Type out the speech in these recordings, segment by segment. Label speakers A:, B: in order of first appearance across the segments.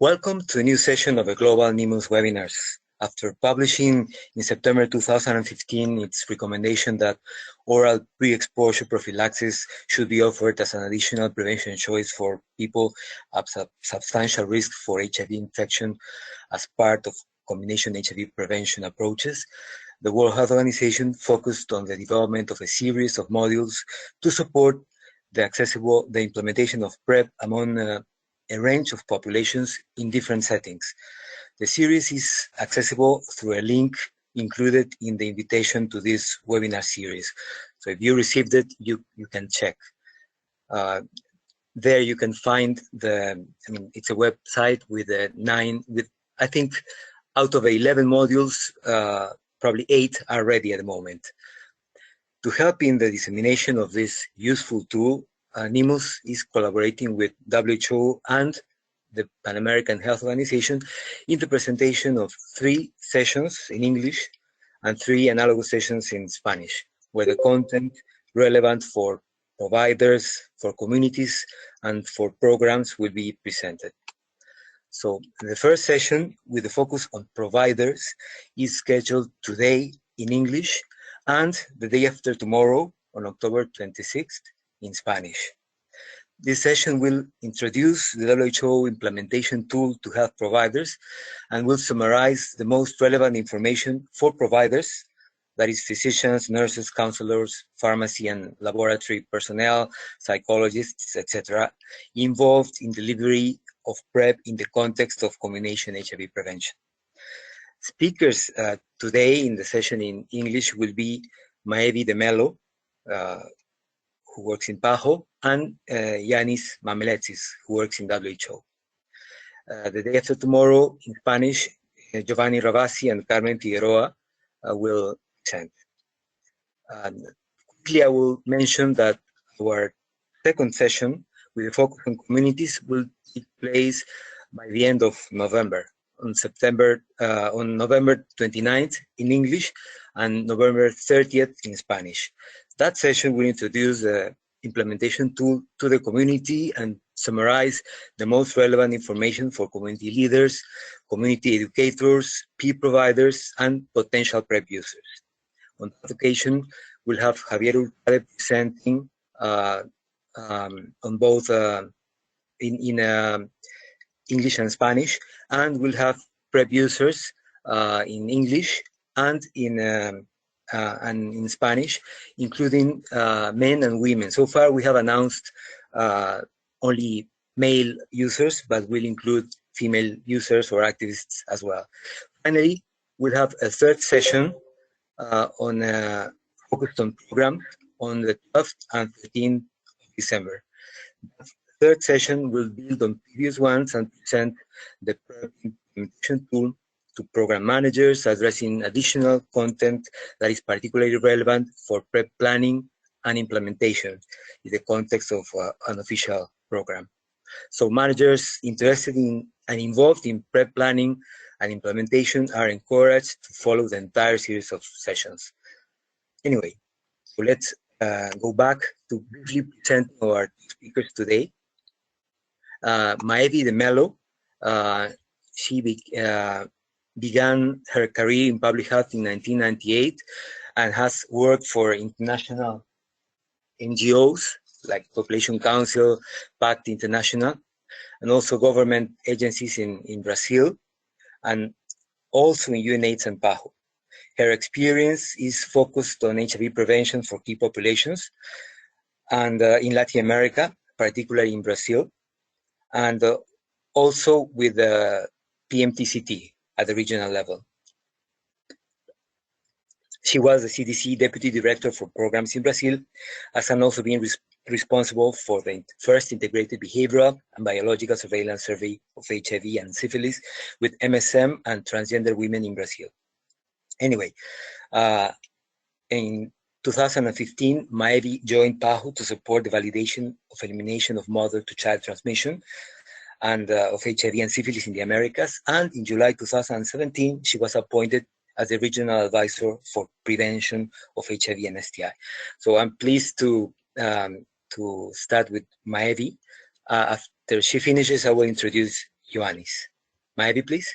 A: Welcome to a new session of the Global NEMUS webinars. After publishing in September 2015 its recommendation that oral pre-exposure prophylaxis should be offered as an additional prevention choice for people at substantial risk for HIV infection as part of combination HIV prevention approaches, the World Health Organization focused on the development of a series of modules to support the implementation of PrEP among a range of populations in different settings. The series is accessible through a link included in the invitation to this webinar series. So if you received it, you can check. There you can find it's a website with I think out of 11 modules, probably 8 are ready at the moment. To help in the dissemination of this useful tool, NEMUS is collaborating with WHO and the Pan American Health Organization in the presentation of 3 sessions in English and 3 analogous sessions in Spanish, where the content relevant for providers, for communities, and for programs will be presented. So the first session, with the focus on providers, is scheduled today in English and the day after tomorrow, on October 26th, in Spanish. This session will introduce the WHO implementation tool to health providers and will summarize the most relevant information for providers, that is physicians, nurses, counselors, pharmacy and laboratory personnel, psychologists, etc., involved in delivery of PrEP in the context of combination HIV prevention. Speakers today in the session in English will be Maevi de Mello, who works in PAHO, and Yanis Mameletsis, who works in WHO. The day after tomorrow, in Spanish, Giovanni Ravasi and Carmen Figueroa will present. Quickly, I will mention that our second session, with a focus on communities, will take place by the end of November, on November 29th in English and November 30th in Spanish. That session will introduce the implementation tool to the community and summarize the most relevant information for community leaders, community educators, peer providers, and potential PrEP users. On that occasion, we'll have Javier Hurtado presenting on both in English and Spanish, and we'll have PrEP users in English and in Spanish, including men and women. So far, we have announced only male users, but we'll include female users or activists as well. Finally, we'll have a third session focused on programs on the 12th and 13th of December. The third session will build on previous ones and present the implementation tool to program managers, addressing additional content that is particularly relevant for PrEP planning and implementation in the context of an official program. So managers interested in and involved in PrEP planning and implementation are encouraged to follow the entire series of sessions. Anyway, so let's go back to briefly present our speakers today. Maevi de Mello, she began her career in public health in 1998 and has worked for international NGOs like Population Council, PACT International, and also government agencies in Brazil, and also in UNAIDS and PAHO. Her experience is focused on HIV prevention for key populations and in Latin America, particularly in Brazil, and also with the PMTCT at the regional level. She was the CDC Deputy Director for Programs in Brazil, as and also being responsible for the first integrated behavioral and biological surveillance survey of HIV and syphilis with MSM and transgender women in Brazil. Anyway, in 2015, Maevi joined PAHO to support the validation of elimination of mother-to-child transmission and of HIV and syphilis in the Americas. And in July 2017, she was appointed as the regional advisor for prevention of HIV and STI. So I'm pleased to start with Maevi. After she finishes, I will introduce Ioannis. Maybe, please?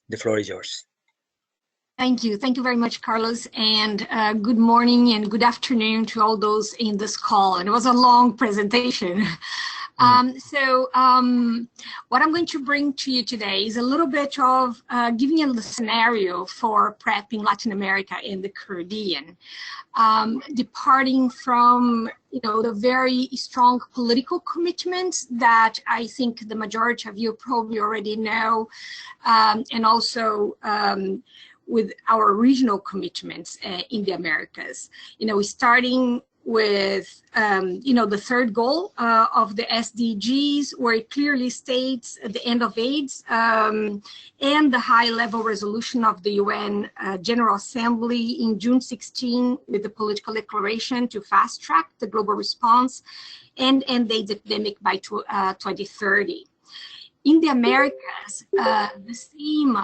A: The floor is yours.
B: Thank you. Thank you very much, Carlos. And good morning and good afternoon to all those in this call. And it was a long presentation. What I'm going to bring to you today is a little bit of giving you a scenario for PrEP in Latin America and the Caribbean, departing from the very strong political commitments that I think the majority of you probably already know, and also with our regional commitments in the Americas. Starting with, the third goal of the SDGs, where it clearly states the end of AIDS, and the high-level resolution of the UN General Assembly in June 16 with the political declaration to fast-track the global response and end the AIDS epidemic by 2030. In the Americas, the same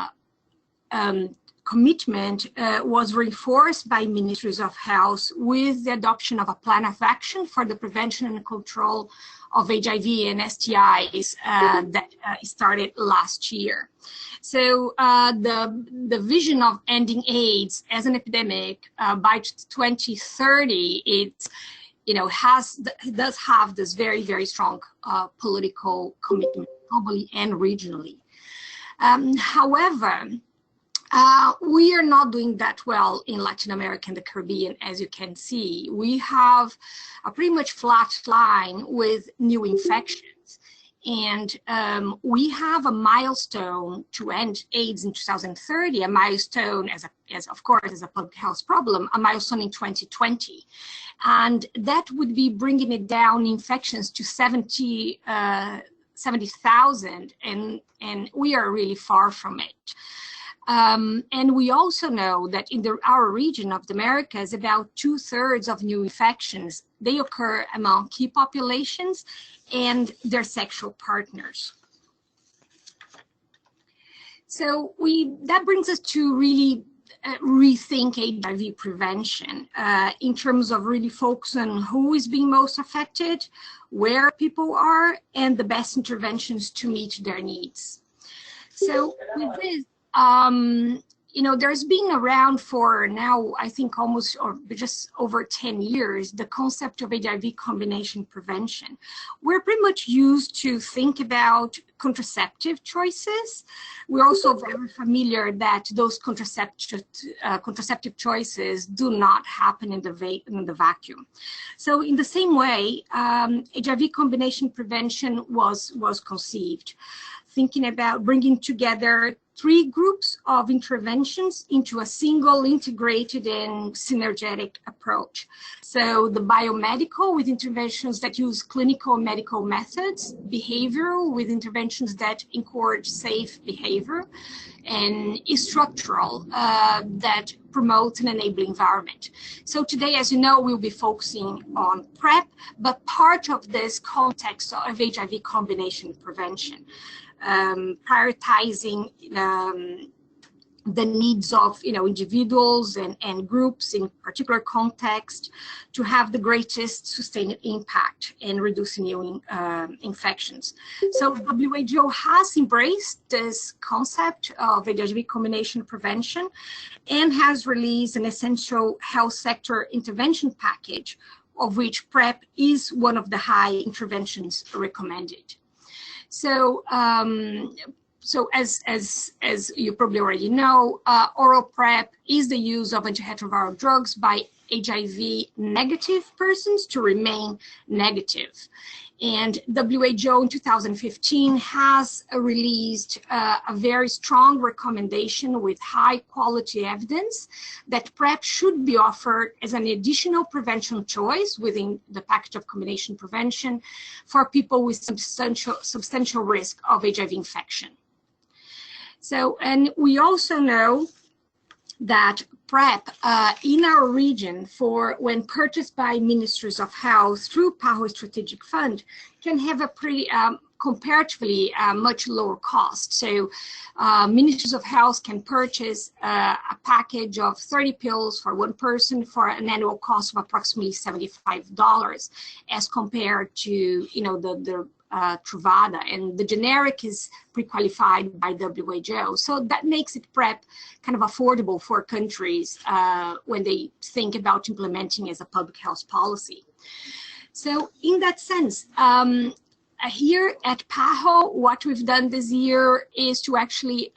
B: commitment was reinforced by ministries of health with the adoption of a plan of action for the prevention and control of HIV and STIs that started last year. So the vision of ending AIDS as an epidemic by 2030, does have this very, very strong political commitment globally and regionally. However, we are not doing that well in Latin America and the Caribbean, as you can see. We have a pretty much flat line with new infections. And we have a milestone to end AIDS in 2030, a milestone as of course, as a public health problem, a milestone in 2020. And that would be bringing it down infections to 70,000, and we are really far from it. And we also know that in our region of the Americas, about 2/3 of new infections, they occur among key populations and their sexual partners. So that brings us to really rethink HIV prevention in terms of really focus on who is being most affected, where people are, and the best interventions to meet their needs. So with this, there's been around for now, I think almost or just over 10 years, the concept of HIV combination prevention. We're pretty much used to think about contraceptive choices. We're also very familiar that those contraceptive choices do not happen in the vacuum. So in the same way, HIV combination prevention was conceived, thinking about bringing together 3 groups of interventions into a single integrated and synergetic approach. So the biomedical with interventions that use clinical and medical methods, behavioral with interventions that encourage safe behavior, and structural that promotes an enabling environment. So today, as you know, we'll be focusing on PrEP, but part of this context of HIV combination prevention. Prioritizing the needs of individuals and groups in particular context to have the greatest sustained impact in reducing new infections. So WHO has embraced this concept of HIV combination prevention and has released an essential health sector intervention package, of which PrEP is one of the high interventions recommended. So, as you probably already know, oral PrEP is the use of antiretroviral drugs by HIV negative persons to remain negative. And WHO in 2015 has released a very strong recommendation with high quality evidence that PrEP should be offered as an additional prevention choice within the package of combination prevention for people with substantial risk of HIV infection. So, and we also know that PrEP in our region, for when purchased by ministries of health through PAHO strategic fund, can have a pretty comparatively much lower cost. So ministries of health can purchase a package of 30 pills for one person for an annual cost of approximately $75, as compared to the Truvada, and the generic is pre-qualified by WHO. So that makes it PrEP kind of affordable for countries when they think about implementing as a public health policy. So in that sense, here at PAHO, what we've done this year is to actually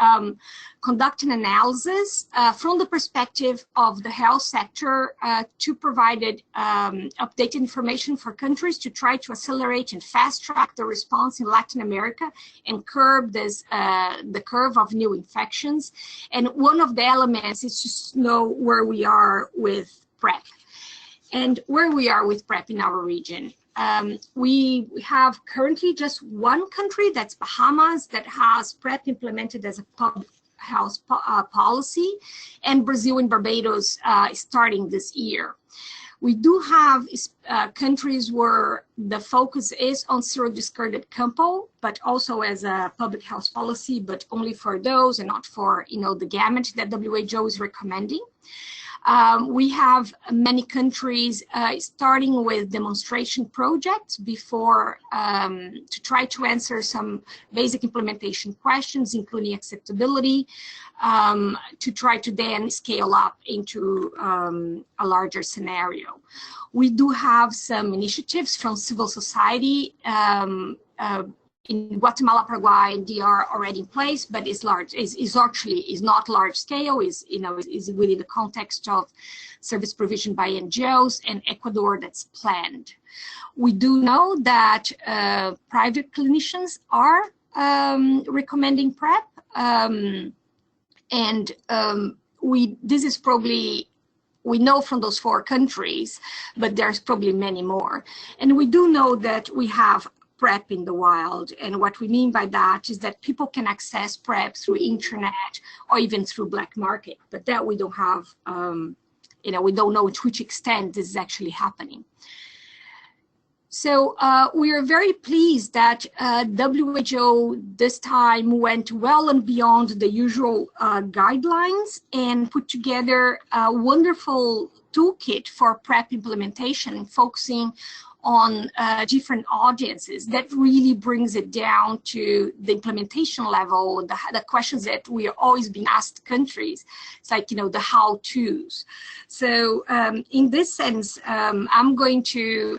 B: conduct an analysis from the perspective of the health sector to provide updated information for countries to try to accelerate and fast track the response in Latin America and curb this, the curve of new infections. And one of the elements is to know where we are with PrEP. And where we are with PrEP in our region. We have currently just one country, that's Bahamas, that has PrEP implemented as a public health policy, and Brazil and Barbados starting this year. We do have countries where the focus is on serodiscarded campo, but also as a public health policy, but only for those and not for, you know, the gamut that WHO is recommending. We have many countries starting with demonstration projects before to try to answer some basic implementation questions, including acceptability, to try to then scale up into a larger scenario. We do have some initiatives from civil society in Guatemala, Paraguay, and DR already in place, but is large. Is not large scale. Is within the context of service provision by NGOs, and Ecuador that's planned. We do know that private clinicians are recommending PrEP, this is probably. We know from those 4 countries, but there's probably many more. And we do know that we have PrEP in the wild, and what we mean by that is that people can access PrEP through internet or even through black market, but that we don't have, we don't know to which extent this is actually happening. So we are very pleased that WHO this time went well and beyond the usual guidelines and put together a wonderful toolkit for PrEP implementation and focusing on different audiences that really brings it down to the implementation level, the questions that we are always being asked countries. It's like, the how-tos. So in this sense, I'm going to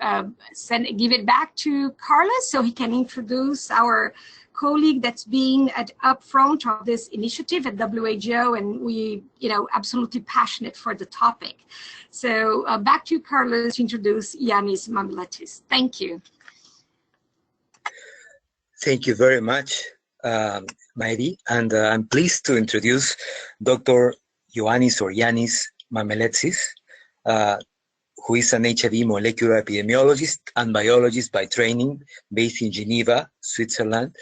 B: give it back to Carlos so he can introduce our colleague that's being up front of this initiative at WHO, and we, absolutely passionate for the topic. So back to you, Carlos, to introduce Yanis Mameletis. Thank you.
A: Thank you very much, Mairi, and I'm pleased to introduce Dr. Yanis Mameletis, who is an HIV molecular epidemiologist and biologist by training, based in Geneva, Switzerland,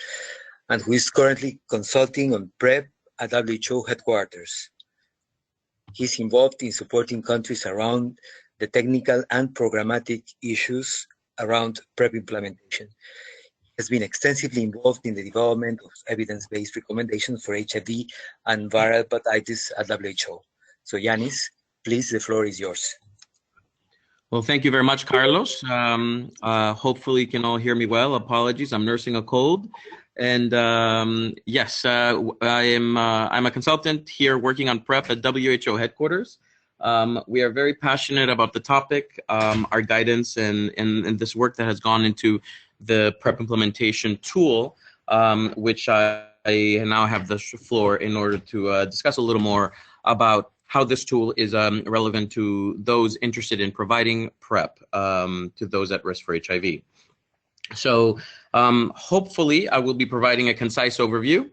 A: and who is currently consulting on PrEP at WHO headquarters. He's involved in supporting countries around the technical and programmatic issues around PrEP implementation. He has been extensively involved in the development of evidence-based recommendations for HIV and viral hepatitis at WHO. So Yanis, please, the floor is yours.
C: Well, thank you very much, Carlos. Hopefully you can all hear me well. Apologies, I'm nursing a cold. And yes, I'm a consultant here working on PrEP at WHO headquarters. We are very passionate about the topic, our guidance, and this work that has gone into the PrEP implementation tool, which I now have the floor in order to discuss a little more about how this tool is relevant to those interested in providing PrEP to those at risk for HIV. So hopefully I will be providing a concise overview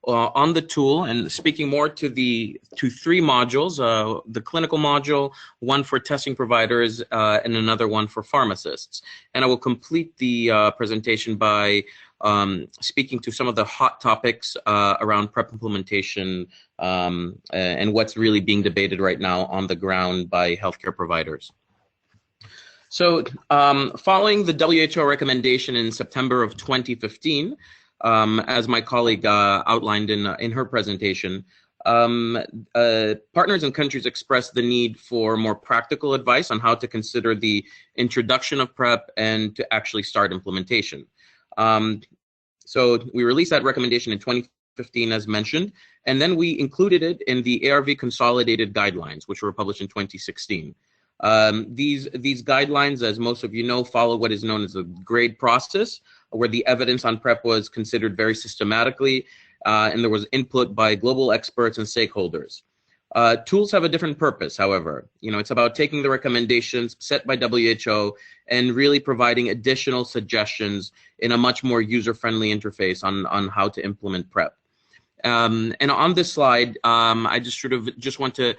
C: on the tool and speaking more to 3 modules, the clinical module, one for testing providers, and another one for pharmacists. And I will complete the presentation by speaking to some of the hot topics around PrEP implementation and what's really being debated right now on the ground by healthcare providers. So following the WHO recommendation in September of 2015, as my colleague outlined in her presentation, Partners and countries expressed the need for more practical advice on how to consider the introduction of PrEP and to actually start implementation. So we released that recommendation in 2015, as mentioned, and then we included it in the ARV Consolidated Guidelines, which were published in 2016. These guidelines, as most of you know, follow what is known as a grade process, where the evidence on PrEP was considered very systematically, and there was input by global experts and stakeholders. Tools have a different purpose, however. It's about taking the recommendations set by WHO and really providing additional suggestions in a much more user-friendly interface on how to implement PrEP. And on this slide, I just want to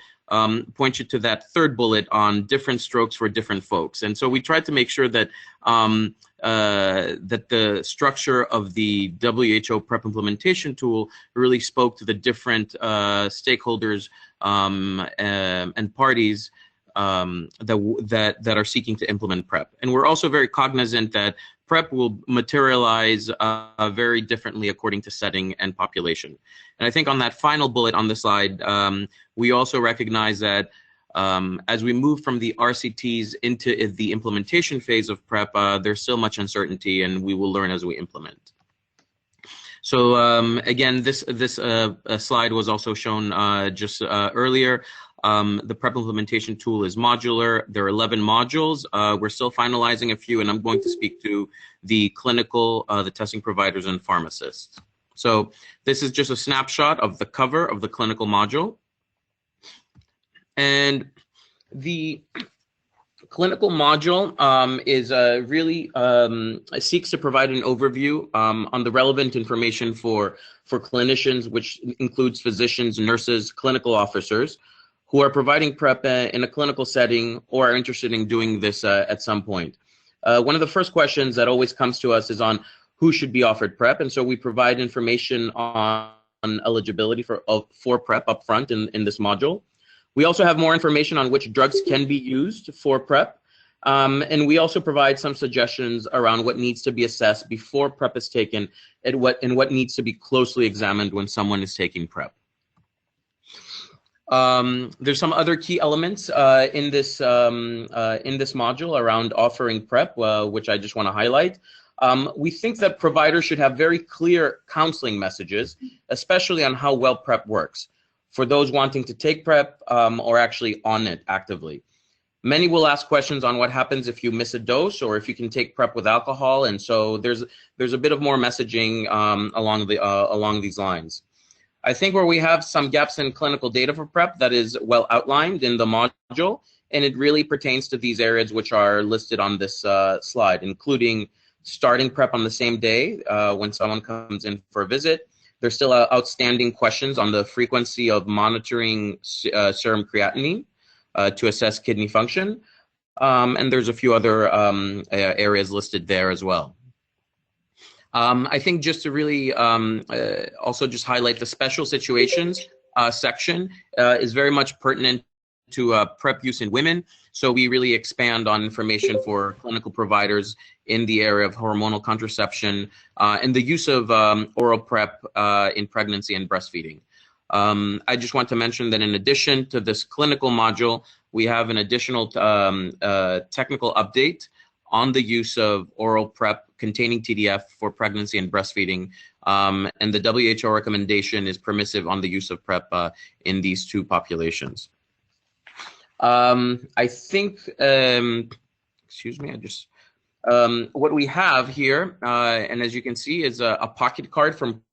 C: point you to that third bullet on different strokes for different folks. And so we tried to make sure that that the structure of the WHO PrEP implementation tool really spoke to the different stakeholders and parties that are seeking to implement PrEP. And we're also very cognizant that PrEP will materialize very differently according to setting and population. And I think on that final bullet on the slide, we also recognize that as we move from the RCTs into the implementation phase of PrEP, there's still much uncertainty, and we will learn as we implement. So again, this slide was also shown just earlier. The PrEP implementation tool is modular. There are 11 modules. We're still finalizing a few, and I'm going to speak to the clinical, the testing providers, and pharmacists. So this is just a snapshot of the cover of the clinical module. And the clinical module is really seeks to provide an overview on the relevant information for clinicians, which includes physicians, nurses, clinical officers, who are providing PrEP in a clinical setting or are interested in doing this at some point. One of the first questions that always comes to us is on who should be offered PrEP, and so we provide information on eligibility for PrEP up front in this module. We also have more information on which drugs can be used for PrEP, and we also provide some suggestions around what needs to be assessed before PrEP is taken and what needs to be closely examined when someone is taking PrEP. There's some other key elements in this module around offering PrEP, which I just want to highlight. We think that providers should have very clear counseling messages, especially on how well PrEP works, for those wanting to take PrEP or actually on it actively. Many will ask questions on what happens if you miss a dose or if you can take PrEP with alcohol, and so there's a bit of more messaging along these lines. I think where we have some gaps in clinical data for PrEP that is well outlined in the module, and it really pertains to these areas which are listed on this slide, including starting PrEP on the same day when someone comes in for a visit. There's still outstanding questions on the frequency of monitoring serum creatinine to assess kidney function. And there's a few other areas listed there as well. I think just to really also just highlight the special situations section is very much pertinent to PrEP use in women. So we really expand on information for clinical providers in the area of hormonal contraception and the use of oral PrEP in pregnancy and breastfeeding. I just want to mention that in addition to this clinical module, we have an additional technical update on the use of oral PrEP containing TDF for pregnancy and breastfeeding. And the WHO recommendation is permissive on the use of PrEP in these two populations. I think, excuse me, what we have here, and as you can see, is a pocket card from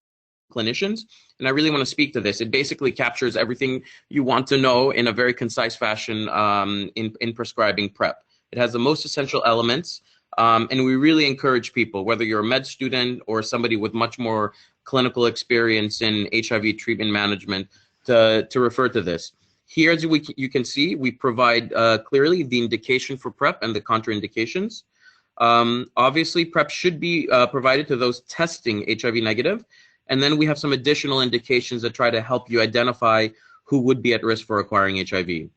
C: clinicians. And I really want to speak to this. It basically captures everything you want to know in a very concise fashion in prescribing PrEP. It has the most essential elements, and we really encourage people, whether you're a med student or somebody with much more clinical experience in HIV treatment management, to refer to this. Here, as you can see, we provide clearly the indication for PrEP and the contraindications. Obviously, PrEP should be provided to those testing HIV negative. And then we have some additional indications that try to help you identify who would be at risk for acquiring HIV.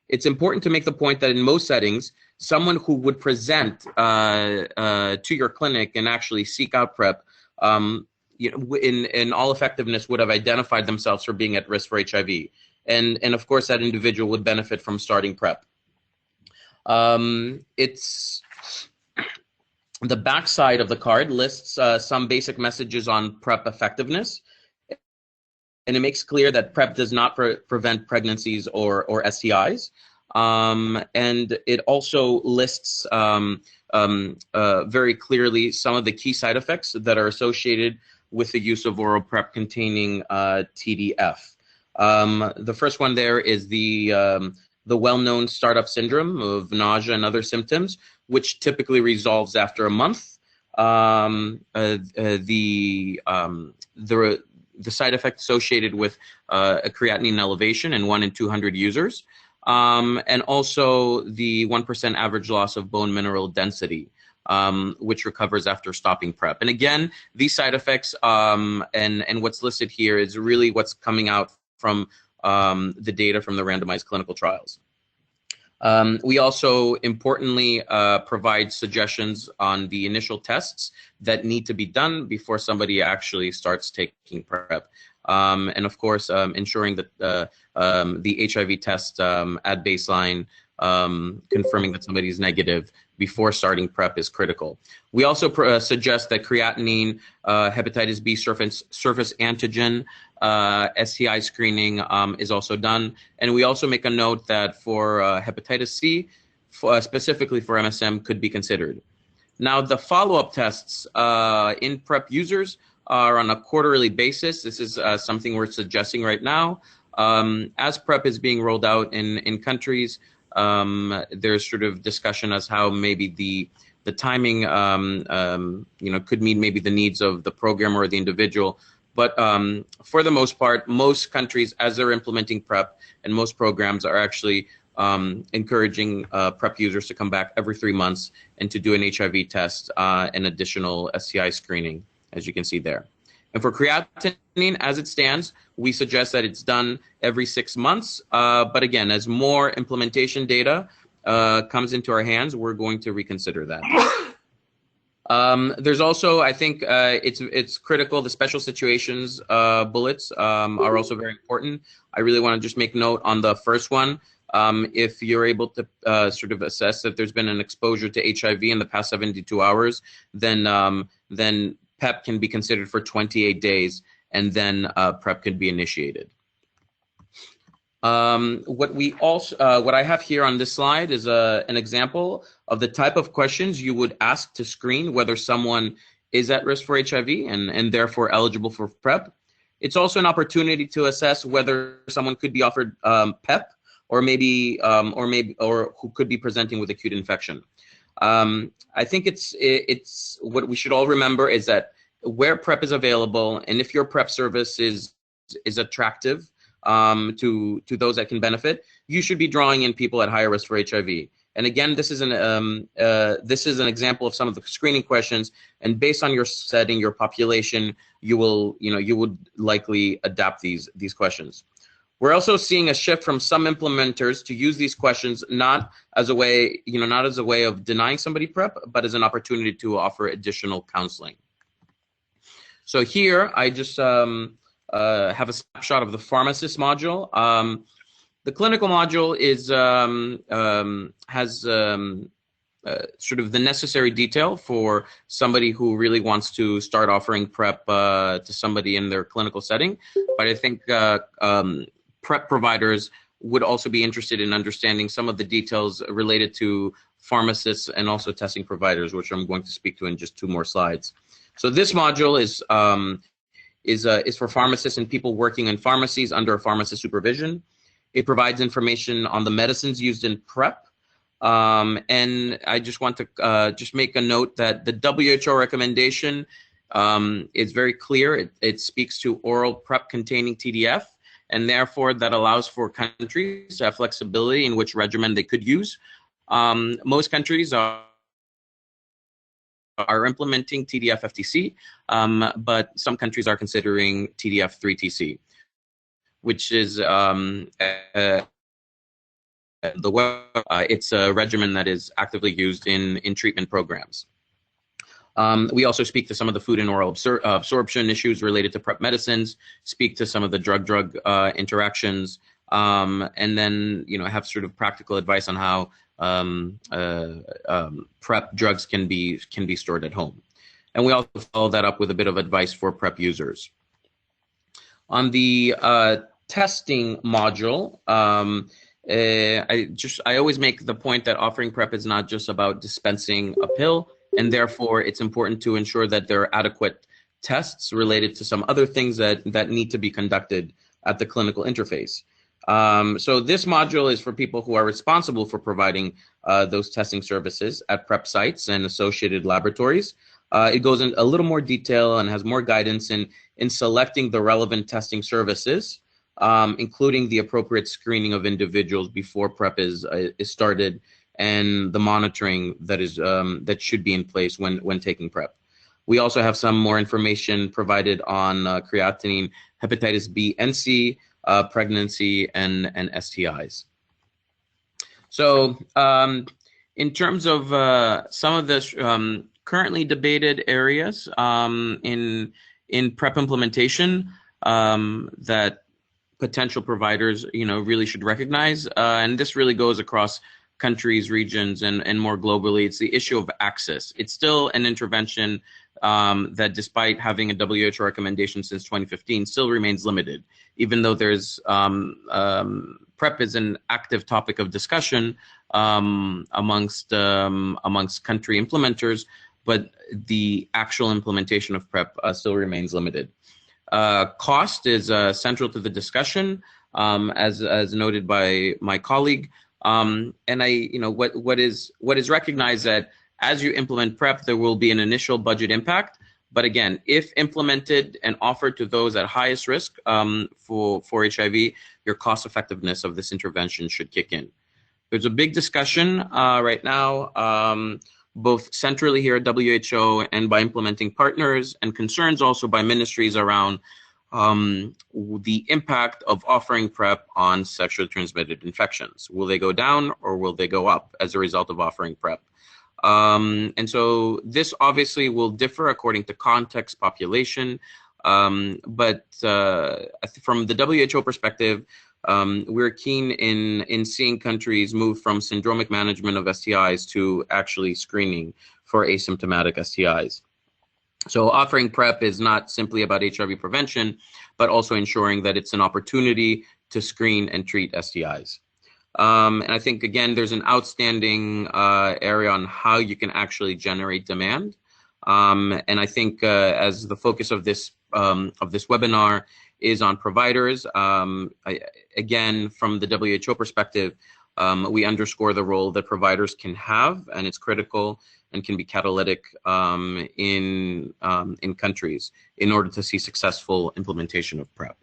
C: It's important to make the point that in most settings, someone who would present to your clinic and actually seek out PrEP in all effectiveness, would have identified themselves for being at risk for HIV. And of course, that individual would benefit from starting PrEP. It's the backside of the card lists some basic messages on PrEP effectiveness. And it makes clear that PrEP does not prevent pregnancies or STIs. And it also lists very clearly some of the key side effects that are associated with the use of oral PrEP containing TDF. The first one there is the well-known startup syndrome of nausea and other symptoms, which typically resolves after a month. The side effect associated with a creatinine elevation in 1 in 200 users, and also the 1% average loss of bone mineral density, which recovers after stopping PrEP. And again, these side effects and what's listed here is really what's coming out from the data from the randomized clinical trials. We also importantly provide suggestions on the initial tests that need to be done before somebody actually starts taking PrEP. And of course, ensuring that the HIV test at baseline, confirming that somebody is negative before starting PrEP is critical. We also suggest that creatinine, hepatitis B surface antigen, STI screening is also done. And we also make a note that for hepatitis C, specifically for MSM, could be considered. Now, the follow-up tests in PrEP users are on a quarterly basis. This is something we're suggesting right now. As PrEP is being rolled out in countries, there's sort of discussion as how maybe the timing could meet maybe the needs of the program or the individual. But for the most part, most countries, as they're implementing PrEP, and most programs are actually encouraging PrEP users to come back every 3 months and to do an HIV test and additional STI screening, as you can see there. And for creatinine, as it stands, we suggest that it's done every 6 months. But again, as more implementation data comes into our hands, we're going to reconsider that. There's also, I think it's critical, the special situations bullets are also very important. I really want to just make note on the first one. If you're able to sort of assess that there's been an exposure to HIV in the past 72 hours, then PEP can be considered for 28 days, and then PrEP can be initiated. What I have here on this slide is an example of the type of questions you would ask to screen whether someone is at risk for HIV and therefore eligible for PrEP. It's also an opportunity to assess whether someone could be offered PEP or who could be presenting with acute infection. I think it's what we should all remember is that where PrEP is available, and if your PrEP service is attractive to those that can benefit, you should be drawing in people at higher risk for HIV. And again, this is an example of some of the screening questions. And based on your setting, your population, you would likely adapt these questions. We're also seeing a shift from some implementers to use these questions not as a way of denying somebody PrEP, but as an opportunity to offer additional counseling. So here I just have a snapshot of the pharmacist module. The clinical module has sort of the necessary detail for somebody who really wants to start offering PrEP to somebody in their clinical setting. But I think PrEP providers would also be interested in understanding some of the details related to pharmacists and also testing providers, which I'm going to speak to in just 2 more slides. So this module is for pharmacists and people working in pharmacies under pharmacist supervision. It provides information on the medicines used in PrEP. And I just want to just make a note that the WHO recommendation is very clear. It speaks to oral PrEP containing TDF, and therefore that allows for countries to have flexibility in which regimen they could use. Most countries are implementing TDF-FTC, but some countries are considering TDF-3TC, which is it's a regimen that is actively used in treatment programs. We also speak to some of the food and oral absorption issues related to PrEP medicines, speak to some of the drug-drug interactions, and then have sort of practical advice on how PrEP drugs can be stored at home. And we also follow that up with a bit of advice for PrEP users. On the testing module, I always make the point that offering PrEP is not just about dispensing a pill, and therefore it's important to ensure that there are adequate tests related to some other things that need to be conducted at the clinical interface. So this module is for people who are responsible for providing those testing services at PrEP sites and associated laboratories. It goes in a little more detail and has more guidance in selecting the relevant testing services, including the appropriate screening of individuals before PrEP is started, and the monitoring that should be in place when taking PrEP. We also have some more information provided on creatinine, hepatitis B and C, pregnancy, and STIs. So in terms of some of the currently debated areas in PrEP implementation that potential providers really should recognize, and this really goes across countries, regions, and more globally, it's the issue of access. It's still an intervention that, despite having a WHO recommendation since 2015, still remains limited, even though there's PrEP is an active topic of discussion amongst country implementers, but the actual implementation of PrEP still remains limited. Cost is central to the discussion, as noted by my colleague. And what is recognized that as you implement PrEP, there will be an initial budget impact. But again, if implemented and offered to those at highest risk for HIV, your cost effectiveness of this intervention should kick in. There's a big discussion right now, both centrally here at WHO and by implementing partners, and concerns also by ministries around the impact of offering PrEP on sexually transmitted infections. Will they go down or will they go up as a result of offering PrEP? And so this obviously will differ according to context, population, but from the WHO perspective, we're keen in seeing countries move from syndromic management of STIs to actually screening for asymptomatic STIs. So offering PrEP is not simply about HIV prevention, but also ensuring that it's an opportunity to screen and treat STIs. And I think, again, there's an outstanding area on how you can actually generate demand. And I think as the focus of this webinar is on providers, again, from the WHO perspective, we underscore the role that providers can have, and it's critical and can be catalytic in countries in order to see successful implementation of PrEP.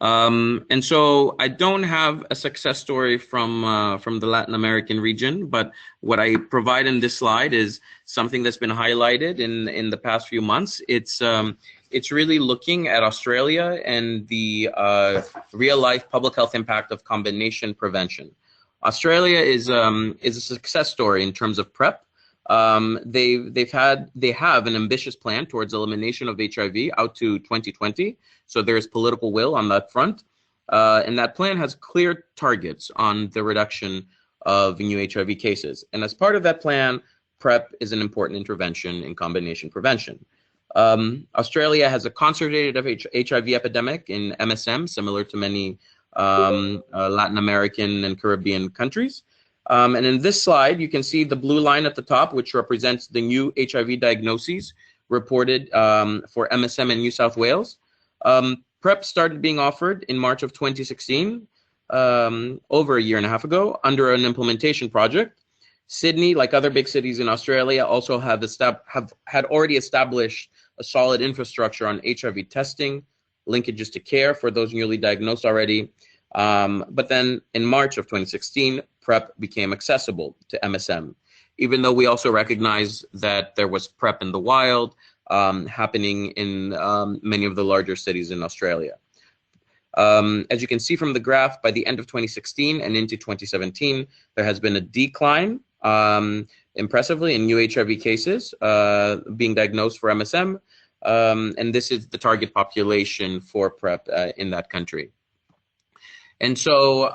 C: And so I don't have a success story from the Latin American region, but what I provide in this slide is something that's been highlighted in the past few months. It's really looking at Australia and the real-life public health impact of combination prevention. Australia is a success story in terms of PrEP. They have an ambitious plan towards elimination of HIV out to 2020. So there's political will on that front. And that plan has clear targets on the reduction of new HIV cases. And as part of that plan, PrEP is an important intervention in combination prevention. Australia has a concentrated HIV epidemic in MSM, similar to many Latin American and Caribbean countries. And in this slide, you can see the blue line at the top, which represents the new HIV diagnoses reported for MSM in New South Wales. PrEP started being offered in March of 2016, over a year and a half ago, under an implementation project. Sydney, like other big cities in Australia, also had already established a solid infrastructure on HIV testing, linkages to care for those newly diagnosed already. But then in March of 2016, PrEP became accessible to MSM, even though we also recognize that there was PrEP in the wild happening in many of the larger cities in Australia. As you can see from the graph, by the end of 2016 and into 2017, there has been a decline, impressively in new HIV cases being diagnosed for MSM, and this is the target population for PrEP in that country. And so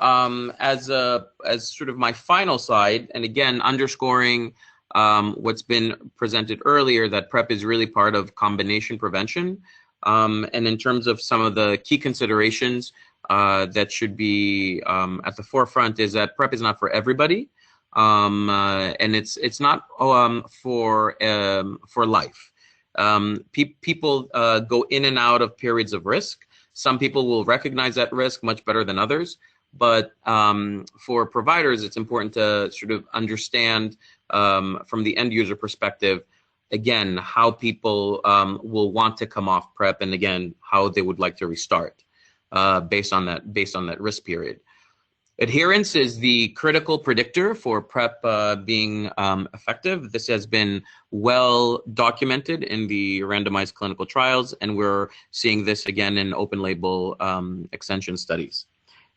C: as sort of my final slide, and again underscoring what's been presented earlier, that PrEP is really part of combination prevention. And in terms of some of the key considerations that should be at the forefront is that PrEP is not for everybody, and it's not for life. People go in and out of periods of risk. Some people will recognize that risk much better than others, but for providers, it's important to sort of understand from the end user perspective, again, how people will want to come off PrEP, and again, how they would like to restart based on that risk period. Adherence is the critical predictor for PrEP being effective. This has been well documented in the randomized clinical trials, and we're seeing this again in open label extension studies.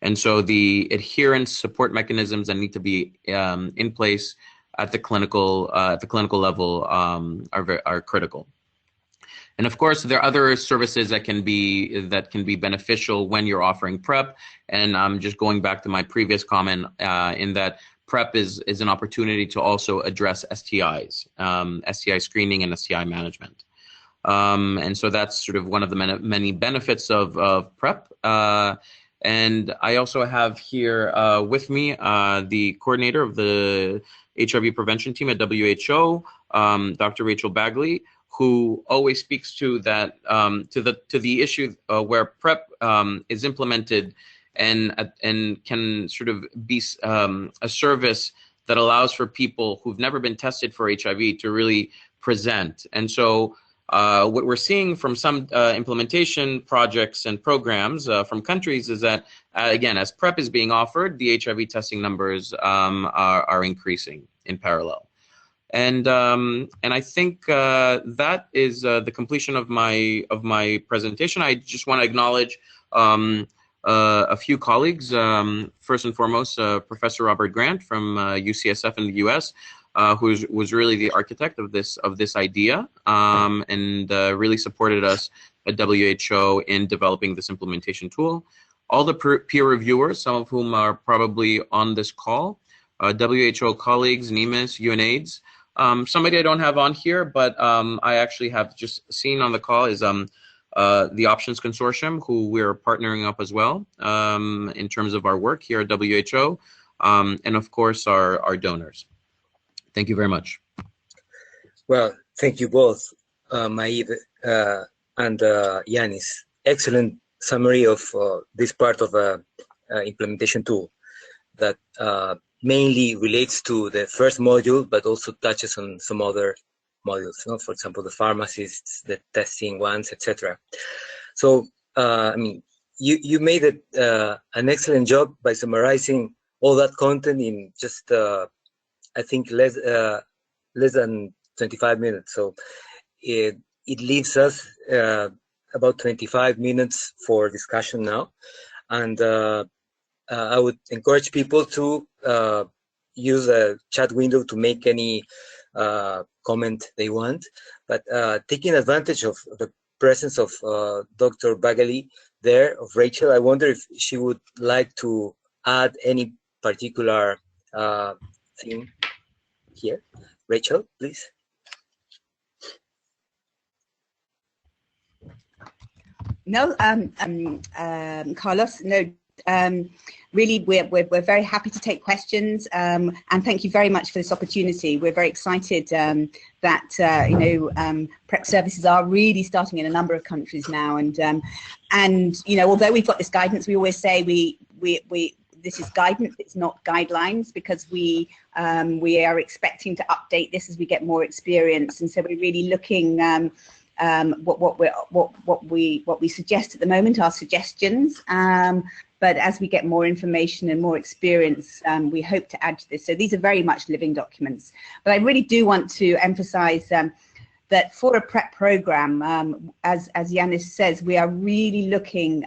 C: And so the adherence support mechanisms that need to be in place at the clinical level are critical. And of course, there are other services that can be beneficial when you're offering PrEP. And I'm just going back to my previous comment in that PrEP is an opportunity to also address STIs, STI screening and STI management. And so that's sort of one of the many benefits of PrEP. And I also have here with me the coordinator of the HIV prevention team at WHO, Dr. Rachel Bagley, who always speaks to that to the issue where PrEP is implemented and can sort of be a service that allows for people who've never been tested for HIV to really present. And so what we're seeing from some implementation projects and programs from countries is that, again, as PrEP is being offered, the HIV testing numbers are increasing in parallel. And I think that is the completion of my presentation. I just want to acknowledge a few colleagues. First and foremost, Professor Robert Grant from UCSF in the U.S., who was really the architect of this idea and really supported us at WHO in developing this implementation tool. All the peer reviewers, some of whom are probably on this call, WHO colleagues, NEMUS, UNAIDS. Somebody I don't have on here, but I actually have just seen on the call is the Options Consortium, who we're partnering up as well in terms of our work here at WHO, and of course our donors. Thank you very much.
A: Well, thank you both, Maid and Yanis. Excellent summary of this part of implementation tool that mainly relates to the first module, but also touches on some other modules, you know, for example, the pharmacists, the testing ones, etc. So, I mean, you made it an excellent job by summarizing all that content in just, I think, less than 25 minutes. So it leaves us about 25 minutes for discussion now. And I would encourage people to use a chat window to make any comment they want. But taking advantage of the presence of Dr. Bagley there, of Rachel, I wonder if she would like to add any particular thing here. Rachel, please.
D: No, Carlos, no. Really, we're very happy to take questions, and thank you very much for this opportunity. We're very excited that PrEP services are really starting in a number of countries now, and although we've got this guidance, we always say this is guidance, it's not guidelines, because we are expecting to update this as we get more experience, and so we're really looking. What we suggest at the moment are suggestions, but as we get more information and more experience, we hope to add to this. So these are very much living documents. But I really do want to emphasize that for a PrEP program, as Yanis says, we are really looking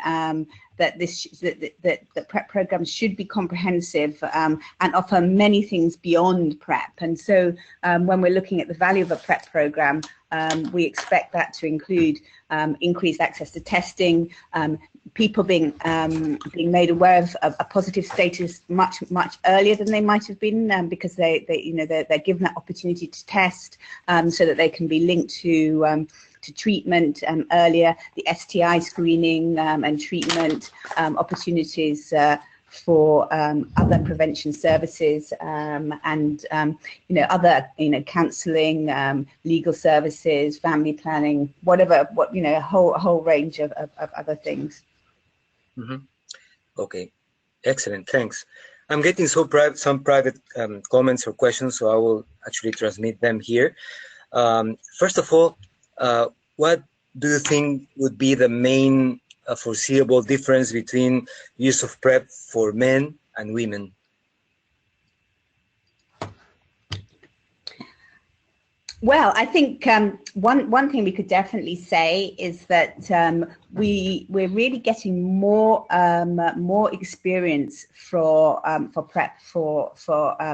D: that that PrEP programs should be comprehensive and offer many things beyond PrEP. And so when we're looking at the value of a PrEP program, we expect that to include increased access to testing, people being made aware of a positive status much earlier than they might have been, because they're given that opportunity to test, so that they can be linked to treatment earlier, the STI screening and treatment opportunities for other prevention services, and other counselling, legal services, family planning, a whole range of other things.
A: Mm-hmm. Okay, excellent, thanks. I'm getting some private comments or questions, so I will actually transmit them here. First of all, what do you think would be the main foreseeable difference between use of PrEP for men and women?
D: Well, I think one thing we could definitely say is that we're really getting more experience for PrEP for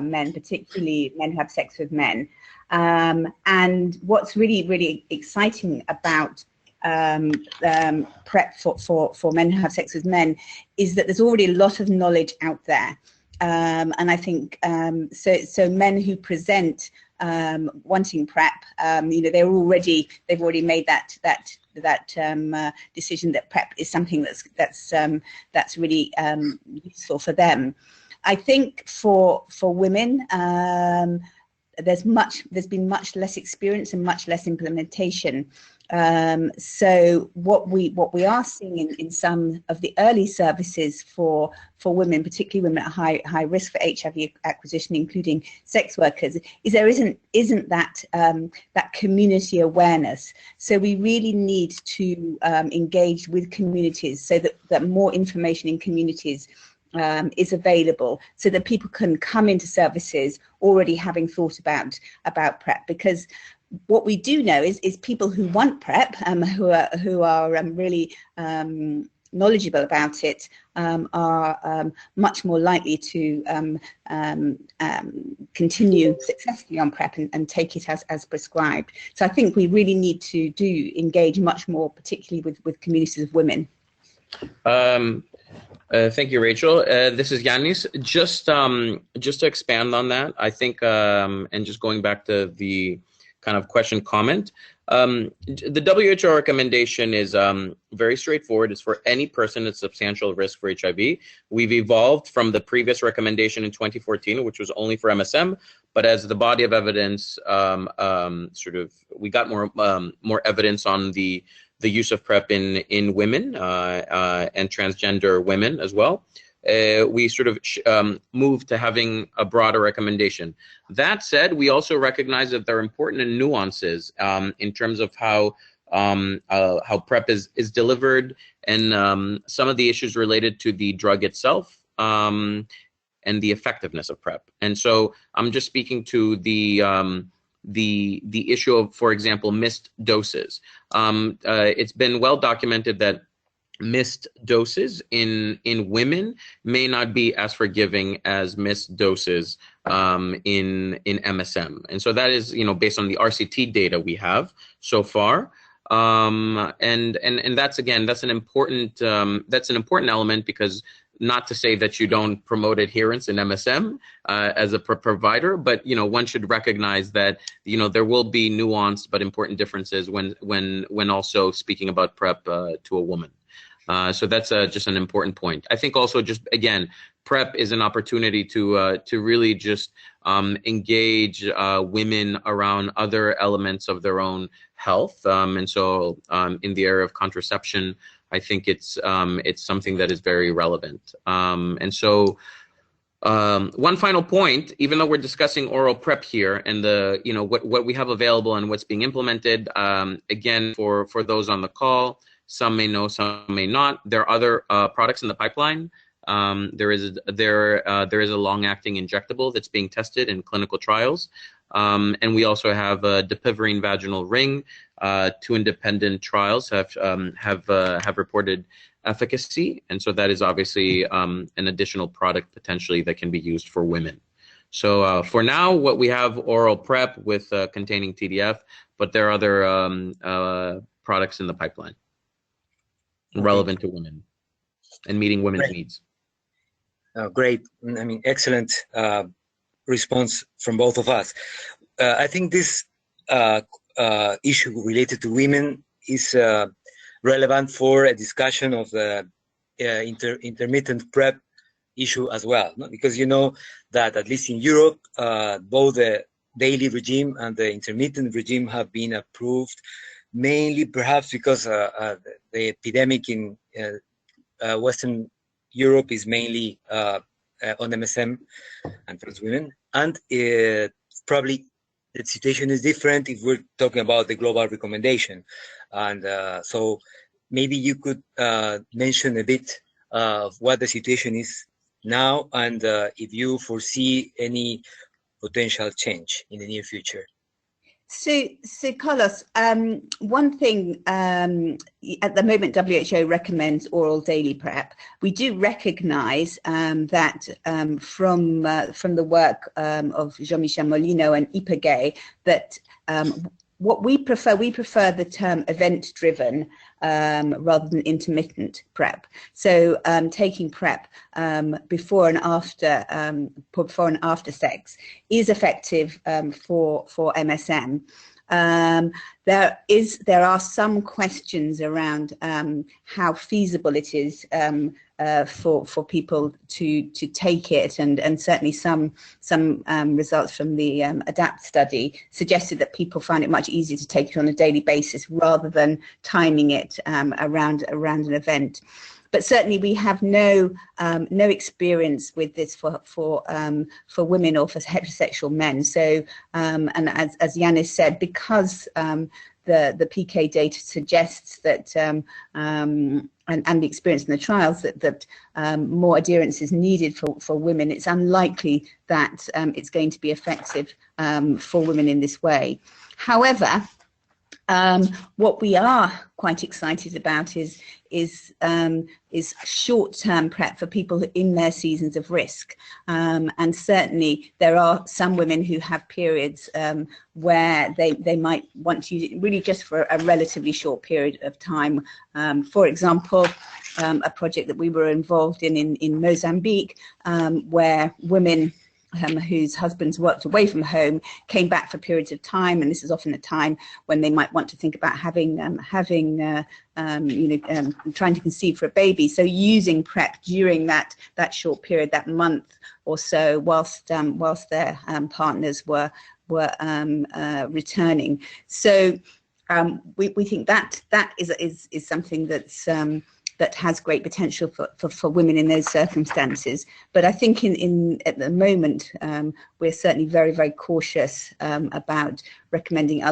D: men, particularly men who have sex with men. And what's really exciting about PrEP for men who have sex with men is that there's already a lot of knowledge out there, and I think so men who present wanting PrEP, they've already made that decision that PrEP is something that's really useful for them. I think for women, there's been much less experience and much less implementation. So what we are seeing in some of the early services for women, particularly women at high risk for HIV acquisition, including sex workers, is there isn't that community awareness. So we really need to engage with communities so that more information in communities is available, so that people can come into services already having thought about PrEP. Because what we do know is people who want PrEP, who are really knowledgeable about it, are much more likely to continue successfully on PrEP and take it as prescribed. So I think we really need to engage much more, particularly with communities of women.
C: Thank you, Rachel. This is Yanis. Just to expand on that, I think, and just going back to the kind of question comment, the WHO recommendation is very straightforward. It's for any person at substantial risk for HIV. We've evolved from the previous recommendation in 2014, which was only for MSM, but as the body of evidence we got more evidence on the use of PrEP in women and transgender women as well. We moved to having a broader recommendation. That said, we also recognize that there are important nuances in terms of how PrEP is delivered, and some of the issues related to the drug itself and the effectiveness of PrEP. And so I'm just speaking to the issue of, for example, missed doses. It's been well documented that missed doses in women may not be as forgiving as missed doses in MSM, and so that is based on the RCT data we have so far. And that's an important element, because not to say that you don't promote adherence in MSM as a provider, but one should recognize that there will be nuanced but important differences when also speaking about PrEP to a woman. So that's just an important point. I think also, just again, PrEP is an opportunity to really just engage women around other elements of their own health, and so in the area of contraception, I think it's something that is very relevant. And so one final point, even though we're discussing oral PrEP here and what we have available and what's being implemented, again, for those on the call, some may know, some may not, there are other products in the pipeline. There is a long-acting injectable that's being tested in clinical trials. And we also have a dapivirine vaginal ring 2 independent trials have reported efficacy, and so that is obviously an additional product potentially that can be used for women. So for now, what we have oral PrEP with containing TDF, but there are other products in the pipeline relevant to women and meeting women's needs.
A: Great. I mean, excellent response from both of us. I think this issue related to women is relevant for a discussion of the intermittent PrEP issue as well, no? Because you know that at least in Europe, both the daily regime and the intermittent regime have been approved, mainly perhaps because the epidemic in Western Europe is mainly on MSM and trans women, and probably the situation is different if we're talking about the global recommendation. And so maybe you could mention a bit of what the situation is now, and if you foresee any potential change in the near future.
D: So Carlos, one thing, at the moment WHO recommends oral daily PrEP. We do recognize that from the work of Jean-Michel Molino and Ipagay, that what we prefer the term event-driven rather than intermittent PrEP. So taking PrEP before and after sex is effective for MSM. There are some questions around how feasible it is for people to take it, and certainly some results from the ADAPT study suggested that people find it much easier to take it on a daily basis rather than timing it around an event. But certainly we have no experience with this for women or for heterosexual men. So and as Yanis said, because the PK data suggests that and the experience in the trials that more adherence is needed for women, it's unlikely that it's going to be effective for women in this way. However, what we are quite excited about is short-term PrEP for people in their seasons of risk, and certainly there are some women who have periods where they might want to use it really just for a relatively short period of time. For example, a project that we were involved in Mozambique, where women whose husbands worked away from home came back for periods of time, and this is often a time when they might want to think about trying to conceive for a baby. So using PrEP during that short period, that month or so, whilst their partners were returning. So we think that is something that's that has great potential for women in those circumstances. But I think at the moment, we're certainly very, very cautious about recommending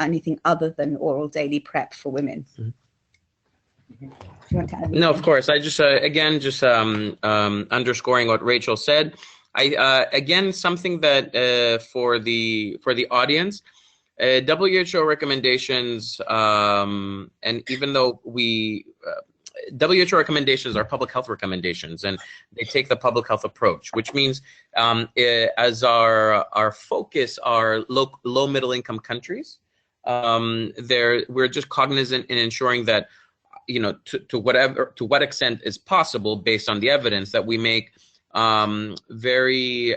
D: anything other than oral daily PrEP for women. Mm-hmm. Do you want to add?
C: No, of course. I just, again, underscoring what Rachel said. Again, something that for the audience, WHO recommendations, and even though WHO recommendations are public health recommendations, and they take the public health approach, which means as our focus are low middle income countries, we're just cognizant in ensuring that, you know, to what extent is possible based on the evidence, that we make very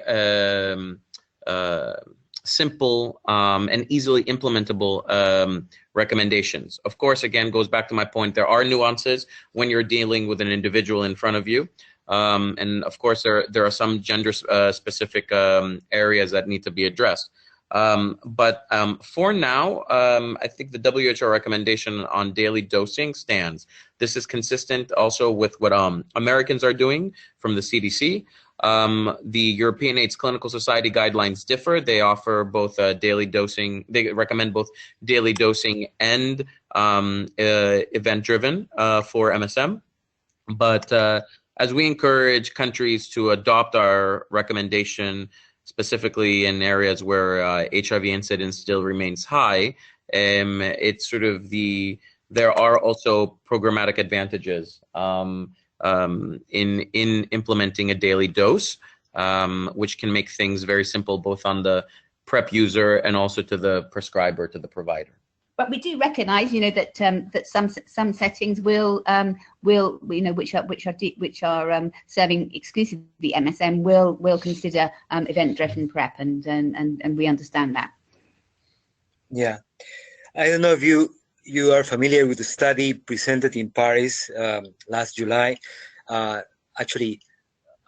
C: simple and easily implementable recommendations. Of course, again, goes back to my point, there are nuances when you're dealing with an individual in front of you. And of course, there are some gender specific areas that need to be addressed. But for now, I think the WHO recommendation on daily dosing stands. This is consistent also with what Americans are doing from the CDC. The European AIDS Clinical Society guidelines differ. They offer both daily dosing. They recommend both daily dosing and event-driven for MSM. But as we encourage countries to adopt our recommendation, specifically in areas where HIV incidence still remains high, it's sort of there are also programmatic advantages in implementing a daily dose, which can make things very simple, both on the PrEP user and also to the prescriber, to the provider.
D: But we do recognise, that that some settings will which are serving exclusively MSM will consider event-driven PrEP, and we understand that.
A: Yeah, I don't know if you are familiar with the study presented in Paris last July, actually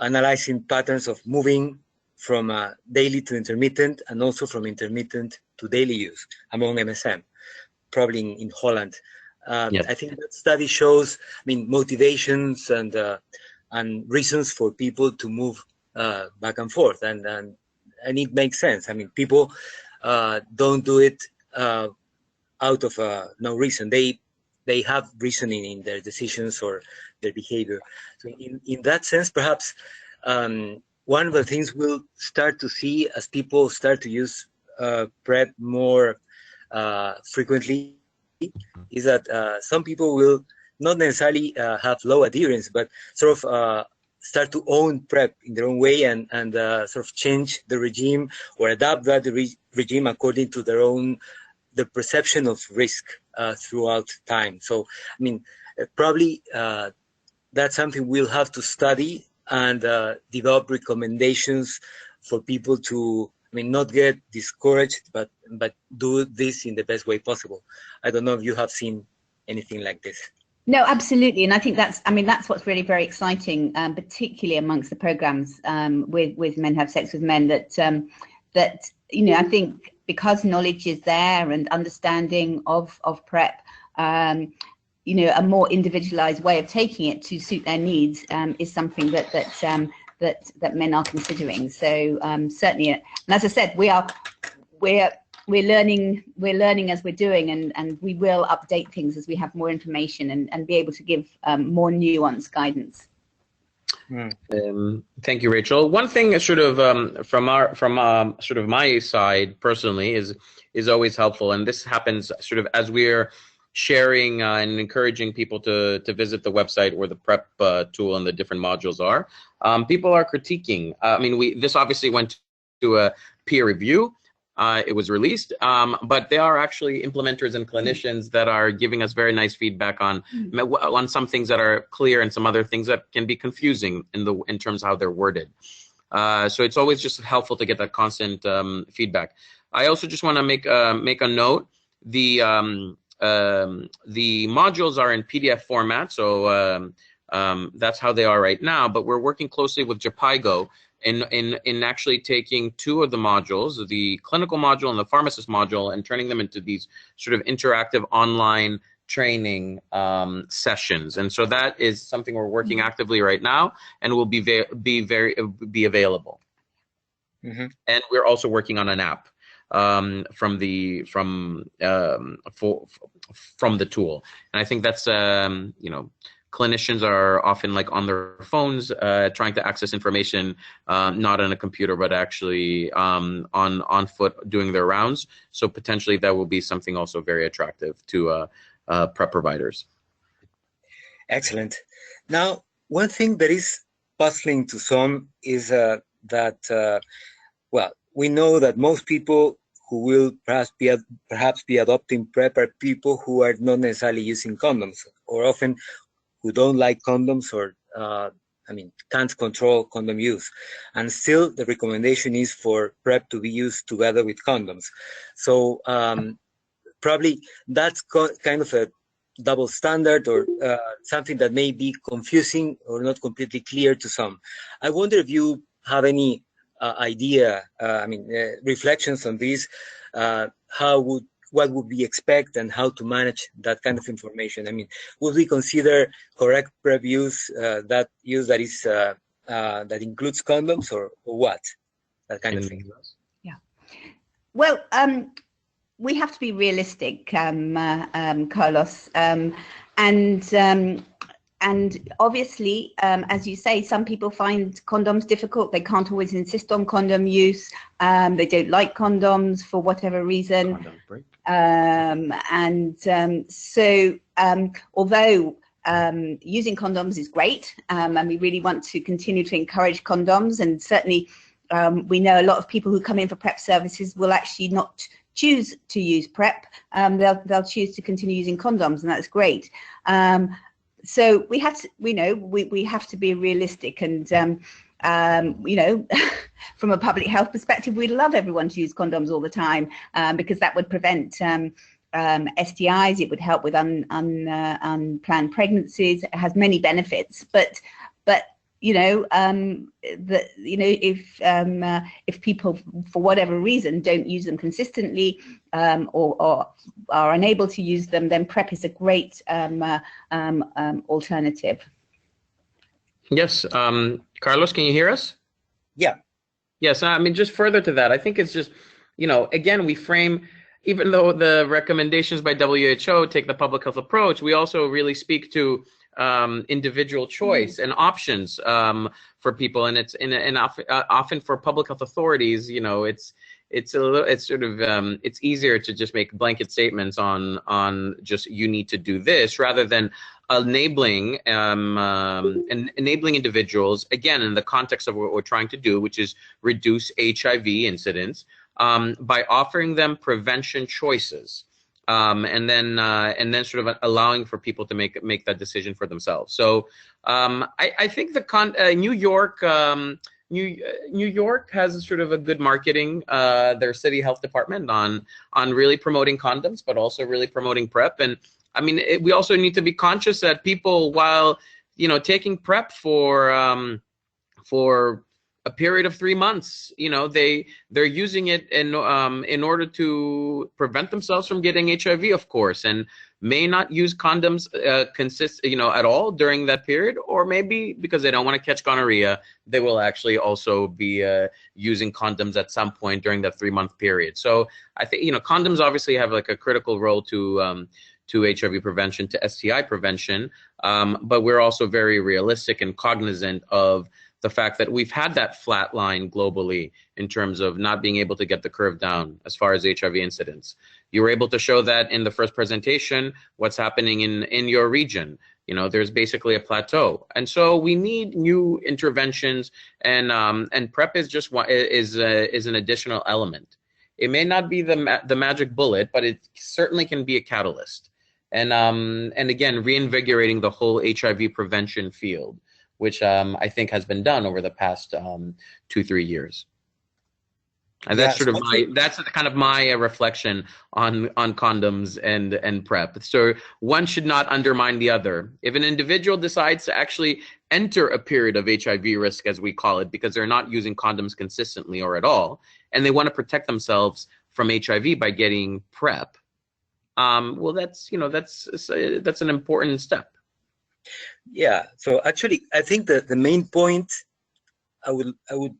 A: analyzing patterns of moving from daily to intermittent, and also from intermittent to daily use among MSM, probably in Holland.
C: Yep.
A: I think that study shows, motivations and reasons for people to move back and forth, and it makes sense. People don't do it out of no reason. They have reasoning in their decisions or their behavior. So in that sense, perhaps one of the things we'll start to see as people start to use PrEP more frequently is that some people will not necessarily have low adherence, but sort of start to own PrEP in their own way, and sort of change the regime or adapt that regime according to the perception of risk throughout time. So, probably that's something we'll have to study and develop recommendations for people to, not get discouraged, but do this in the best way possible. I don't know if you have seen anything like this.
D: No, absolutely, and I think that's what's really very exciting, particularly amongst the programs with Men Have Sex With Men. That I think because knowledge is there and understanding of PrEP, a more individualized way of taking it to suit their needs is something that men are considering. So certainly, and as I said, we're learning as we're doing, and we will update things as we have more information and be able to give more nuanced guidance.
C: Thank you, Rachel. One thing sort of from sort of my side personally is always helpful, and this happens sort of as we're sharing and encouraging people to visit the website where the PrEP tool and the different modules are. People are critiquing. This obviously went to a peer review. It was released, but there are actually implementers and clinicians that are giving us very nice feedback on some things that are clear and some other things that can be confusing in terms of how they're worded. So it's always just helpful to get that constant feedback. I also just want to make a note. The modules are in PDF format, so that's how they are right now. But we're working closely with JPIGO in actually taking two of the modules, the clinical module and the pharmacist module, and turning them into these sort of interactive online training sessions. And so that is something we're working actively right now, and will be available. Mm-hmm. And we're also working on an app from the tool. And I think that's clinicians are often on their phones trying to access information, not on a computer, but actually on foot doing their rounds. So potentially that will be something also very attractive to PrEP providers.
A: Excellent. Now, one thing that is puzzling to some is that, we know that most people who will perhaps be adopting PrEP are people who are not necessarily using condoms, or often who don't like condoms, or can't control condom use. And still the recommendation is for PrEP to be used together with condoms. So probably that's kind of a double standard, or something that may be confusing or not completely clear to some. I wonder if you have any idea, reflections on this, what would we expect and how to manage that kind of information? Would we consider correct PrEP use that is that includes condoms, or what? That kind of thing.
D: Yeah. Well, we have to be realistic, Carlos, and obviously, as you say, some people find condoms difficult. They can't always insist on condom use. They don't like condoms for whatever reason.
C: Condom break.
D: Although using condoms is great, and we really want to continue to encourage condoms, and certainly we know a lot of people who come in for PrEP services will actually not choose to use PrEP. They'll choose to continue using condoms, and that's great. So we have to, we have to be realistic, and from a public health perspective, we'd love everyone to use condoms all the time, because that would prevent STIs. It would help with unplanned pregnancies. It has many benefits, but if people for whatever reason don't use them consistently, or are unable to use them, then PrEP is a great alternative.
C: Yes, Carlos, can you hear us?
A: Yeah.
C: Yes, I mean, just further to that, I think it's just, again, we frame, even though the recommendations by WHO take the public health approach, we also really speak to individual choice and options for people, and often for public health authorities, it's easier to just make blanket statements on just you need to do this, rather than enabling individuals, again, in the context of what we're trying to do, which is reduce HIV incidence, by offering them prevention choices. And then sort of allowing for people to make that decision for themselves. So I think New York has sort of a good marketing, their city health department on really promoting condoms, but also really promoting PrEP. And I mean, we also need to be conscious that people, while taking PrEP for a period of 3 months, they're using it in order to prevent themselves from getting HIV, of course, and may not use condoms at all during that period, or maybe because they don't want to catch gonorrhea, they will actually also be using condoms at some point during that 3-month period. So I think condoms obviously have like a critical role to HIV prevention, to STI prevention, but we're also very realistic and cognizant of the fact that we've had that flat line globally in terms of not being able to get the curve down as far as HIV incidence. You were able to show that in the first presentation, what's happening in your region. There's basically a plateau. And so we need new interventions, and PrEP is just is an additional element. It may not be the magic bullet, but it certainly can be a catalyst. And again, reinvigorating the whole HIV prevention field, which I think has been done over the past 2-3 years. And that's that's kind of my reflection on condoms and PrEP. So one should not undermine the other. If an individual decides to actually enter a period of HIV risk, as we call it, because they're not using condoms consistently or at all, and they want to protect themselves from HIV by getting PrEP, well, that's an important step.
A: Yeah. So actually, I think that the main point I would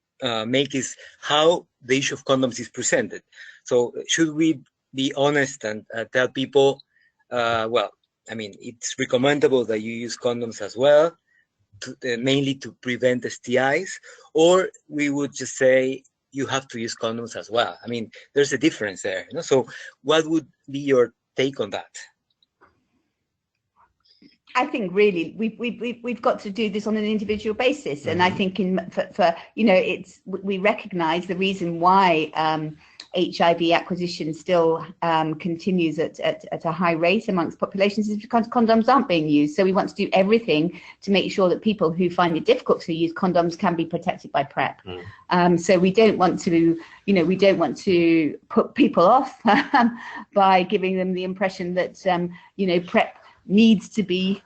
A: make is how the issue of condoms is presented. So should we be honest and tell people, well, I mean, it's recommendable that you use condoms as well, mainly to prevent STIs, or we would just say you have to use condoms as well. I mean, there's a difference there. So what would be your take on that?
D: I think really we've got to do this on an individual basis, and I think we recognise the reason why HIV acquisition still continues at a high rate amongst populations is because condoms aren't being used. So we want to do everything to make sure that people who find it difficult to use condoms can be protected by PrEP. So we don't want to, put people off by giving them the impression that PrEP needs to be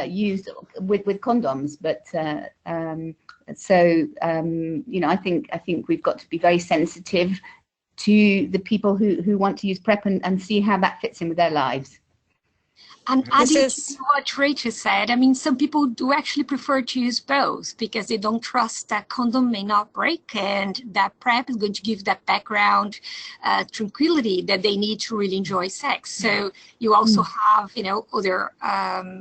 D: used with condoms, but I think we've got to be very sensitive to the people who want to use PrEP and see how that fits in with their lives.
B: And adding to what Rachel said, I mean, some people do actually prefer to use both because they don't trust that condom may not break, and that PrEP is going to give that background tranquility that they need to really enjoy sex. So you also have, other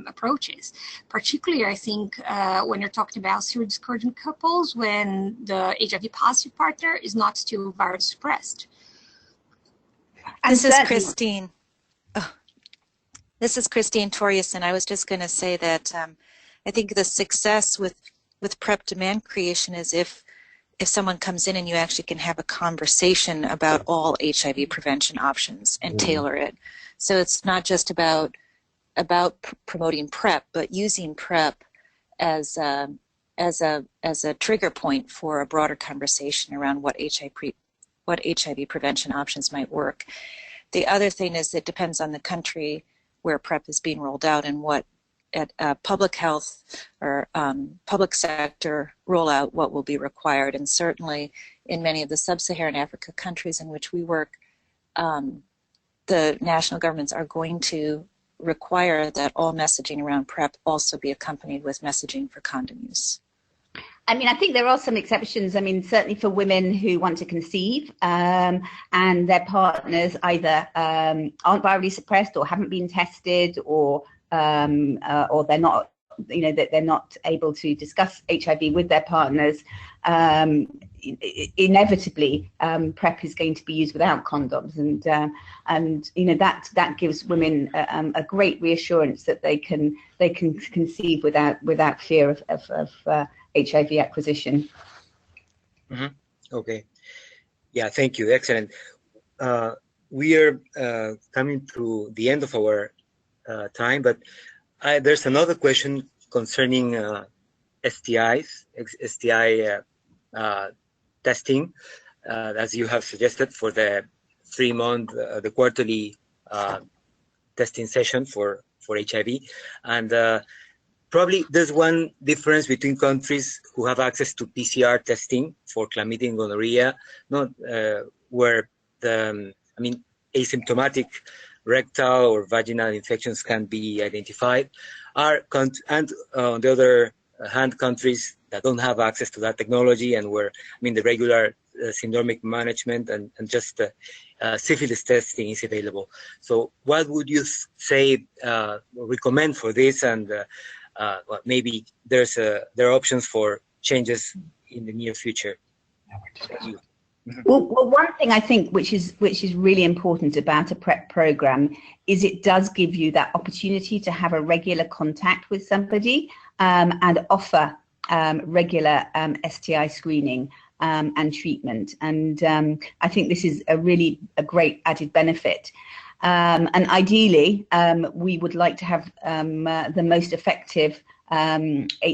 B: approaches. Particularly, I think, when you're talking about serious discordant couples, when the HIV positive partner is not still virus suppressed.
E: This is Christine. Oh, this is Christine Taurus, and I was just going to say that I think the success with PrEP demand creation is if someone comes in and you actually can have a conversation about all HIV prevention options and tailor it. So it's not just about promoting PrEP, but using PrEP as a trigger point for a broader conversation around what HIV prevention options might work. The other thing is it depends on the country where PrEP is being rolled out and what at public health or public sector rollout what will be required. And certainly in many of the sub-Saharan Africa countries in which we work, the national governments are going to require that all messaging around PrEP also be accompanied with messaging for condom use.
D: I mean, I think there are some exceptions. I mean, certainly for women who want to conceive and their partners either aren't virally suppressed or haven't been tested, or they're not, you know, that they're not able to discuss HIV with their partners. Inevitably, PrEP is going to be used without condoms, and you know that gives women a great reassurance that they can conceive without fear of HIV acquisition.
A: Mm-hmm. Okay. Yeah, thank you. Excellent. We are coming to the end of our time, but there's another question concerning STIs, STI testing, as you have suggested for the 3-month, the quarterly testing session for HIV. And probably there's one difference between countries who have access to PCR testing for chlamydia and gonorrhea, not where asymptomatic rectal or vaginal infections can be identified, and on the other hand, countries that don't have access to that technology and where, the regular syndromic management and just syphilis testing is available. So what would you say, recommend for this? And well, maybe there are options for changes in the near future.
D: Well, one thing I think which is really important about a PrEP program is it does give you that opportunity to have a regular contact with somebody and offer regular STI screening and treatment. And I think this is a great added benefit. And ideally, we would like to have the most effective STI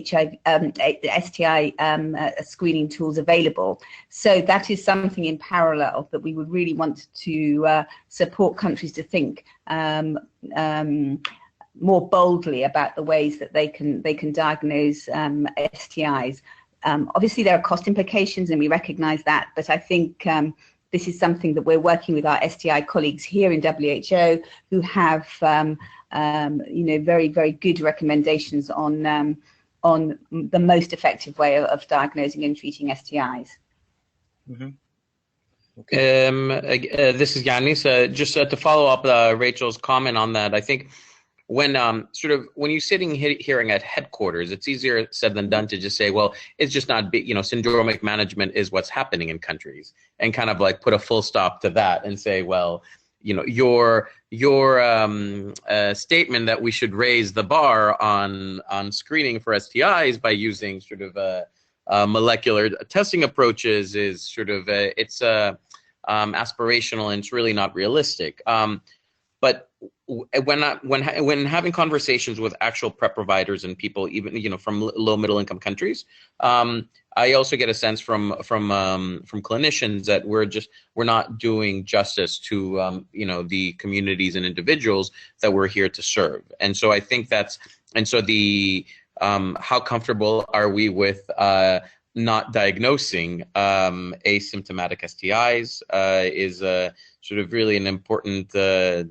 D: screening tools available. So that is something in parallel that we would really want to support countries to think more boldly about the ways that they can diagnose STIs. Obviously, there are cost implications, and we recognise that. But I think this is something that we're working with our STI colleagues here in WHO, who have very, very good recommendations on the most effective way of diagnosing and treating STIs.
A: Mm-hmm. Okay.
C: This is Yanis. Just to follow up Rachel's comment on that, I think when when you're sitting hearing at headquarters, it's easier said than done to just say, well, it's just not, syndromic management is what's happening in countries, and kind of like put a full stop to that and say, well, your statement that we should raise the bar on screening for STIs by using molecular testing approaches is it's aspirational, and it's really not realistic. But when having conversations with actual PrEP providers and people, even from low middle income countries, I also get a sense from clinicians that we're not doing justice to the communities and individuals that we're here to serve. And so I think how comfortable are we with not diagnosing asymptomatic STIs is really an important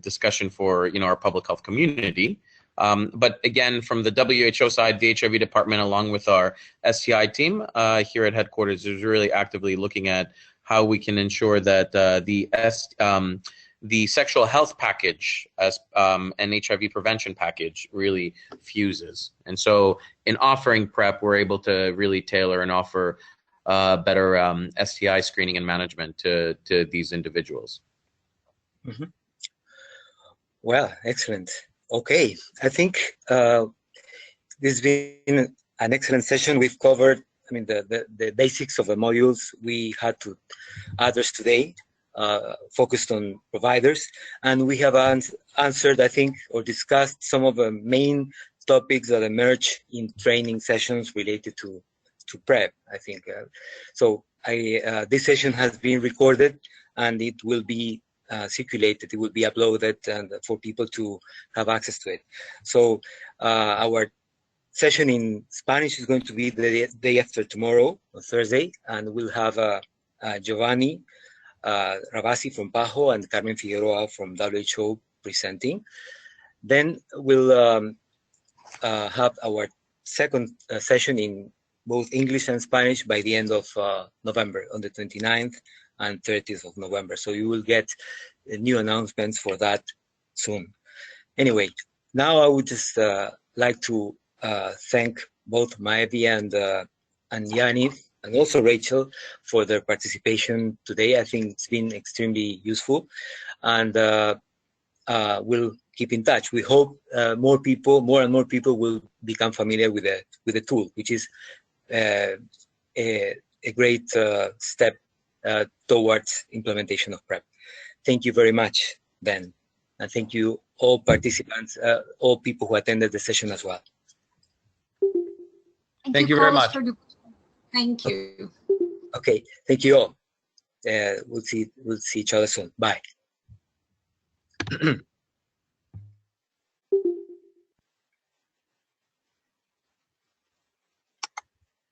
C: discussion for our public health community. But again, from the WHO side, the HIV department, along with our STI team here at headquarters, is really actively looking at how we can ensure that the sexual health package and HIV prevention package really fuses. And so in offering PrEP, we're able to really tailor and offer better STI screening and management to these individuals.
A: Mhm. Well, excellent. Okay, I think this has been an excellent session. We've covered, I mean, the basics of the modules we had to address today, focused on providers, and we have answered, I think, or discussed some of the main topics that emerge in training sessions related to PrEP, I think. So this session has been recorded, and it will be circulated, it will be uploaded and for people to have access to it. So our session in Spanish is going to be the day after tomorrow, on Thursday, and we'll have Giovanni Rabasi from PAHO and Carmen Figueroa from WHO presenting. Then we'll have our second session in both English and Spanish by the end of November, on the 29th and 30th of November. So you will get new announcements for that soon. Anyway, now I would just like to thank both Maevi and Yanni, and also Rachel, for their participation today. I think it's been extremely useful, and we'll keep in touch. We hope more and more people will become familiar with the tool, which is a great step towards implementation of PrEP. Thank you very much, Ben, and thank you all participants, all people who attended the session as well.
C: Thank you very much.
B: Thank you.
A: Okay, thank you all. We'll see each other soon. Bye.